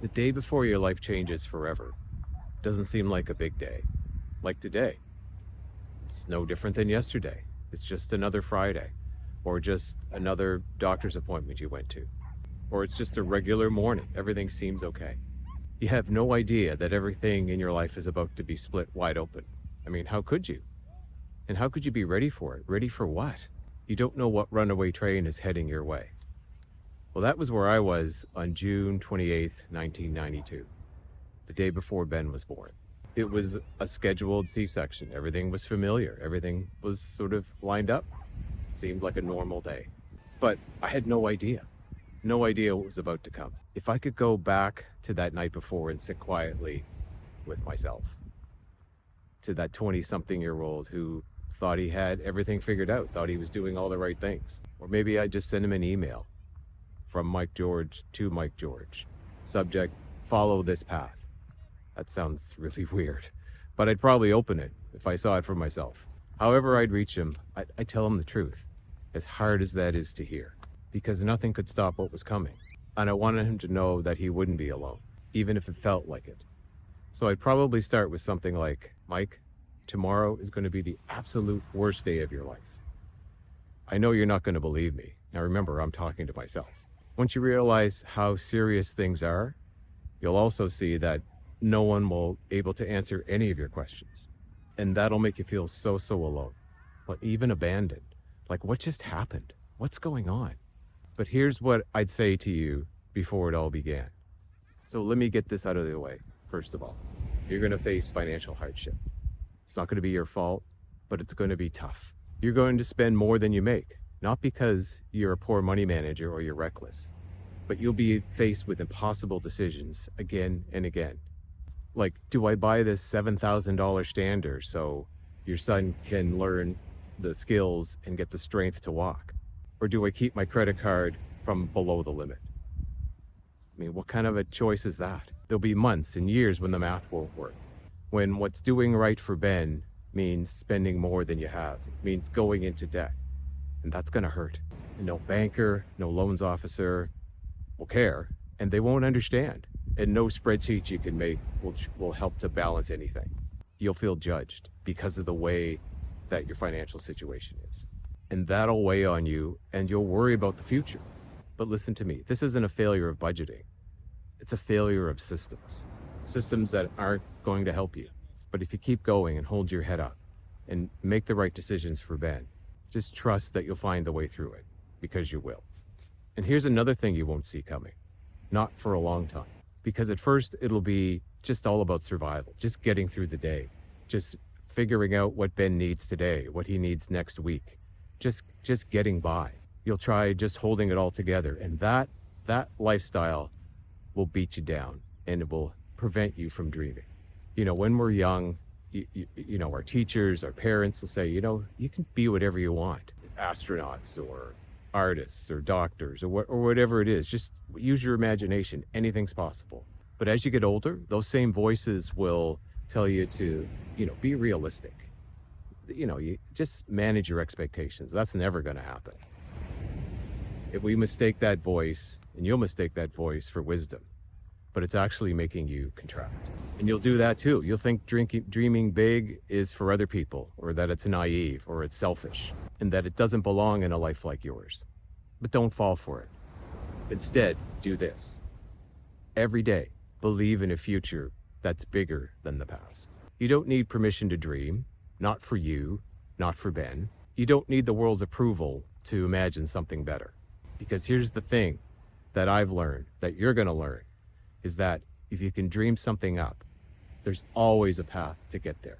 The day before your life changes forever doesn't seem like a big day. Like today, it's no different than yesterday. It's just another Friday, or just another doctor's appointment you went to, or it's just a regular morning. Everything seems okay. You have no idea that everything in your life is about to be split wide open. I mean, how could you? And how could you be ready for it? Ready for what? You don't know what runaway train is heading your way. Well, that was where I was on June 28th, 1992, the day before Ben was born. It was a scheduled C-section. Everything was familiar. Everything was sort of lined up. It seemed like a normal day. But I had no idea what was about to come. If I could go back to that night before and sit quietly with myself, to that 20-something-year-old who thought he had everything figured out, thought he was doing all the right things. Or maybe I'd just send him an email from Mike George to Mike George. Subject, follow this path. That sounds really weird, but I'd probably open it if I saw it for myself. However I'd reach him, I'd tell him the truth, as hard as that is to hear, because nothing could stop what was coming. And I wanted him to know that he wouldn't be alone, even if it felt like it. So I'd probably start with something like, Mike, tomorrow is going to be the absolute worst day of your life. I know you're not going to believe me. Now remember, I'm talking to myself. Once you realize how serious things are, you'll also see that no one will be able to answer any of your questions. And that'll make you feel so alone, but even abandoned. Like, what just happened? What's going on? But here's what I'd say to you before it all began. So let me get this out of the way. First of all, you're going to face financial hardship. It's not going to be your fault, but it's going to be tough. You're going to spend more than you make, not because you're a poor money manager or you're reckless, but you'll be faced with impossible decisions again and again. Like, do I buy this $7,000 stander so your son can learn the skills and get the strength to walk? Or do I keep my credit card from below the limit? I mean, what kind of a choice is that? There'll be months and years when the math won't work. When what's doing right for Ben means spending more than you have, means going into debt. And that's gonna hurt. And no banker, no loans officer will care, and they won't understand. And no spreadsheet you can make will help to balance anything. You'll feel judged because of the way that your financial situation is. And that'll weigh on you, and you'll worry about the future. But listen to me, this isn't a failure of budgeting. It's a failure of systems. Systems that aren't going to help you. But if you keep going and hold your head up and make the right decisions for Ben, just trust that you'll find the way through it, because you will. And here's another thing you won't see coming. Not for a long time. Because at first it'll be just all about survival, just getting through the day, just figuring out what Ben needs today, what he needs next week, just getting by. You'll try just holding it all together, and that lifestyle will beat you down, and it will prevent you from dreaming. You know, when we're young, you know, our teachers, our parents will say, you know, you can be whatever you want, astronauts or artists or doctors or whatever it is. Just use your imagination. Anything's possible. But as you get older, those same voices will tell you to, you know, be realistic. You know, you just manage your expectations. That's never going to happen. If we mistake that voice, and you'll mistake that voice for wisdom, but it's actually making you contract. And you'll do that too. You'll think dreaming big is for other people, or that it's naive, or it's selfish, and that it doesn't belong in a life like yours. But don't fall for it. Instead, do this. Every day, believe in a future that's bigger than the past. You don't need permission to dream, not for you, not for Ben. You don't need the world's approval to imagine something better. Because here's the thing that I've learned, that you're gonna learn, is that if you can dream something up, there's always a path to get there,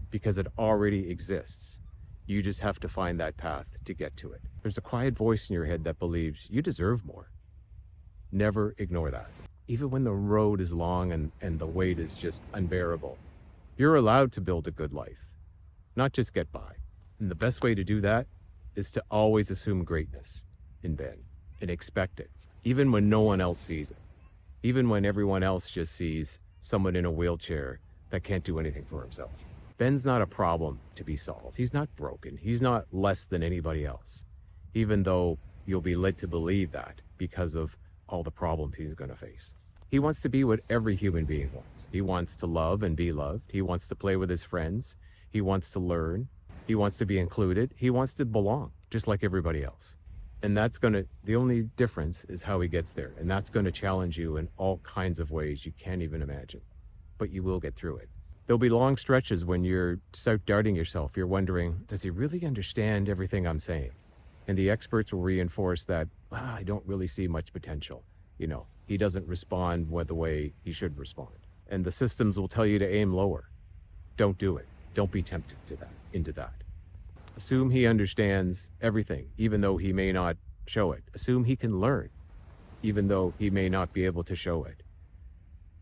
because it already exists. You just have to find that path to get to it. There's a quiet voice in your head that believes you deserve more. Never ignore that. Even when the road is long and the weight is just unbearable, you're allowed to build a good life, not just get by. And the best way to do that is to always assume greatness in Ben and expect it, even when no one else sees it. Even when everyone else just sees someone in a wheelchair that can't do anything for himself. Ben's not a problem to be solved. He's not broken. He's not less than anybody else, even though you'll be led to believe that because of all the problems he's going to face. He wants to be what every human being wants. He wants to love and be loved. He wants to play with his friends. He wants to learn. He wants to be included. He wants to belong, just like everybody else. And the only difference is how he gets there. And that's going to challenge you in all kinds of ways you can't even imagine. But you will get through it. There'll be long stretches when you're self-doubting yourself. You're wondering, does he really understand everything I'm saying? And the experts will reinforce that, I don't really see much potential. He doesn't respond the way he should respond. And the systems will tell you to aim lower. Don't do it. Don't be tempted into that. Assume he understands everything, even though he may not show it. Assume he can learn, even though he may not be able to show it.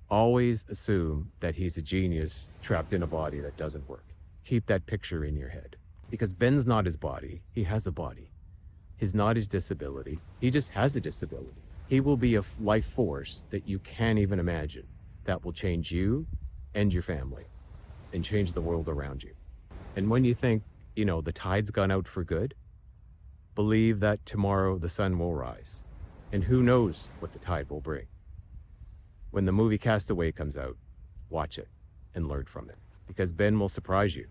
Always assume that he's a genius trapped in a body that doesn't work. Keep that picture in your head. Because Ben's not his body, he has a body. He's not his disability, he just has a disability. He will be a life force that you can't even imagine that will change you and your family and change the world around you. And when you think, the tide's gone out for good, believe that tomorrow the sun will rise. And who knows what the tide will bring. When the movie Castaway comes out, watch it and learn from it. Because Ben will surprise you.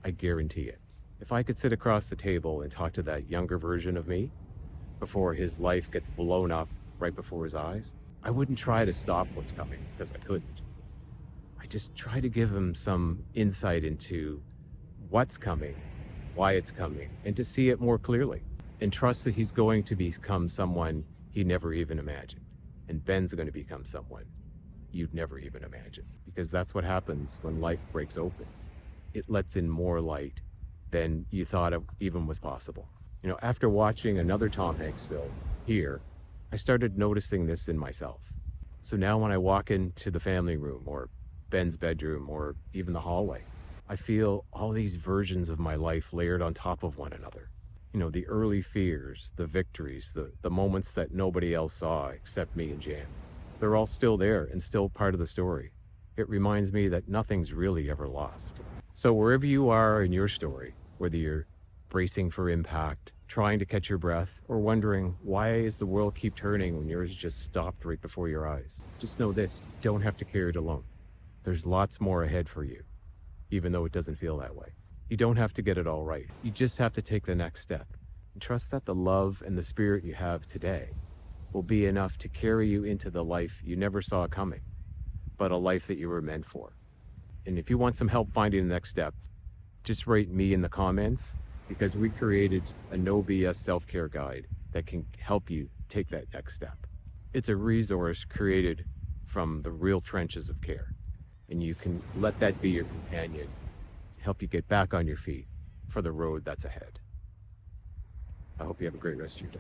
I guarantee it. If I could sit across the table and talk to that younger version of me before his life gets blown up right before his eyes, I wouldn't try to stop what's coming, because I couldn't. I just try to give him some insight into what's coming, why it's coming, and to see it more clearly, and trust that he's going to become someone he never even imagined. And Ben's going to become someone you'd never even imagine, because that's what happens when life breaks open. It lets in more light than you thought it even was possible. After watching another Tom Hanks film, Here, I started noticing this in myself. So now when I walk into the family room or Ben's bedroom or even the hallway, I feel all these versions of my life layered on top of one another. The early fears, the victories, the moments that nobody else saw except me and Jan. They're all still there and still part of the story. It reminds me that nothing's really ever lost. So wherever you are in your story, whether you're bracing for impact, trying to catch your breath, or wondering why does the world keep turning when yours just stopped right before your eyes, just know this: you don't have to carry it alone. There's lots more ahead for you, even though it doesn't feel that way. You don't have to get it all right. You just have to take the next step and trust that the love and the spirit you have today will be enough to carry you into the life you never saw coming, but a life that you were meant for. And if you want some help finding the next step, just write me in the comments, because we created a no BS self-care guide that can help you take that next step. It's a resource created from the real trenches of care, and you can let that be your companion to help you get back on your feet for the road that's ahead. I hope you have a great rest of your day.